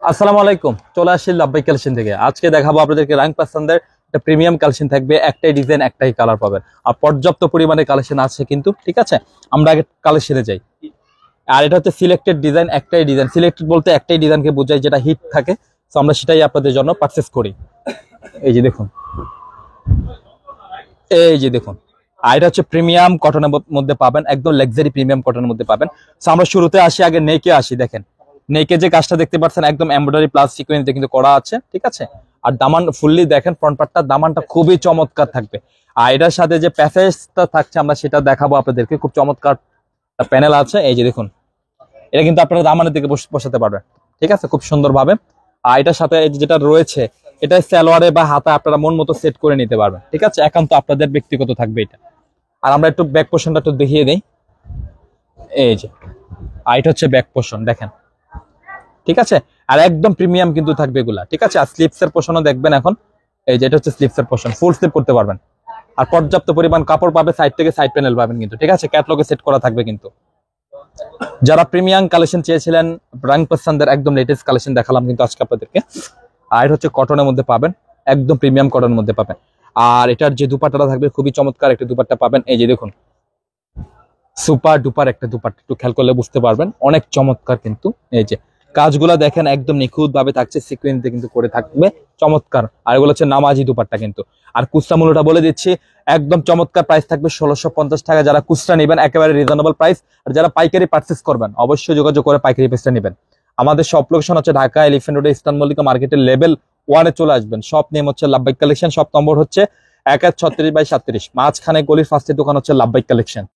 আসসালামু আলাইকুম, চলে আসছি লাভবাই কালেকশন থেকে। আজকে দেখাবো আপনাদেরকে রাং পাসান্দের একটা প্রিমিয়াম কালেকশন থাকবে। একটাই ডিজাইন, একটাই কালার পাবেন, আর পর্যাপ্ত পরিমাণে কালেকশন আছে কিন্তু। ঠিক আছে, আমরা আগে কালেকশনে যাই। আর এটা হচ্ছে সিলেক্টেড ডিজাইন, একটাই ডিজাইন। সিলেক্টেড বলতে একটাই ডিজাইনকে বোঝায় যেটা হিট থাকে। তো আমরা সেটাই আপনাদের জন্য পারচেস করি। এই যে দেখুন, এই যে দেখুন, আর এটা হচ্ছে প্রিমিয়াম কটনের মধ্যে পাবেন, একদম লাক্সারি প্রিমিয়াম কটনের মধ্যে পাবেন। তো আমরা শুরুতে আসি, আগে নেকে আসি। দেখেন নেকে যে কাজটা দেখতে পাচ্ছেন, একদম এমব্রয়ডারি প্লাস সিকোয়েন্স দিয়ে কিন্তু করা আছে। ঠিক আছে, আর দামান ফুললি দেখেন, ফ্রন্ট পার্টটা দামানটা খুবই চমৎকার থাকবে। আর এটার সাথে যে প্যাসেজটা থাকছে আমরা সেটা দেখাবো আপনাদেরকে। খুব চমৎকার প্যানেল আছে। এই যে দেখুন, এটা কিন্তু আপনারা দামানের দিকে বসাতে পারবেন। ঠিক আছে, খুব সুন্দর ভাবে। আর এটার সাথে যেটা রয়েছে, এটা সালোয়ারে বা হাতে আপনারা মন মতো সেট করে নিতে পারবেন। ঠিক আছে, একান্ত আপনাদের ব্যক্তিগত থাকবে এটা। আর আমরা একটু ব্যাক পোর্শনটা একটু দেখিয়ে দিই। এই যে, আর এটা হচ্ছে ব্যাক পোর্শন দেখেন। ঠিক আছে, আর একদম প্রিমিয়াম কিন্তু থাকবে এগুলা। ঠিক আছে, আর স্লিপস এর পোর্শনও দেখবেন এখন। এই যে এটা হচ্ছে স্লিপস এর পোর্শন, ফুল স্লিপ করতে পারবেন। আর পর্যাপ্ত পরিমাণ কাপড় পাবে, সাইড থেকে সাইড প্যানেল পাবেন কিন্তু। ঠিক আছে, ক্যাটলগে সেট করা থাকবে কিন্তু। যারা প্রিমিয়াম কালেকশন চেয়েছিলেন, রাং পাসান্দের একদম লেটেস্ট কালেকশন দেখালাম কিন্তু আজকে আপনাদেরকে। আর এটা হচ্ছে কটনের মধ্যে পাবেন, একদম প্রিমিয়াম কটনের মধ্যে পাবেন। আর এটার যে দুপাট্টাটা থাকবে, খুবই চমৎকার একটা দুপাট্টা পাবেন। এই যে দেখুন, সুপার ডুপার একটা দুপাট্টা, একটু খেয়াল করলে বুঝতে পারবেন, অনেক চমৎকার কিন্তু। এই যে কাজগুলা দেখেন, একদম নিখুঁত ভাবে থাকছে, সিকোয়েন্স দিয়ে কিন্তু করে থাকবে, চমৎকার। আর এগুলো হচ্ছে নামাজি দুপাট্টা কিন্তু। আর কুচরা মূল্যটা বলে দিচ্ছি, একদম চমৎকার প্রাইস থাকবে 1650 টাকা। যারা কুচরা নেবেন একেবারে রিজনেবল প্রাইস। আর যারা পাইকারি পার্চেস করবেন অবশ্যই যোগাযোগ করে পাইকারি পেজটা নেবেন। আমাদের শপ লোকেশন হচ্ছে ঢাকা এলিফ্যান্ট রোডে ইস্টার্ন মল্লিকা মার্কেটের লেভেল 1-এ চলে আসবেন। শপ নেম হচ্ছে লাভবাই কালেকশন, শপ নম্বর হচ্ছে 1136/37, মাঝখানে গলির ফার্স্টের দোকান হচ্ছে লাভবাই কালেকশন।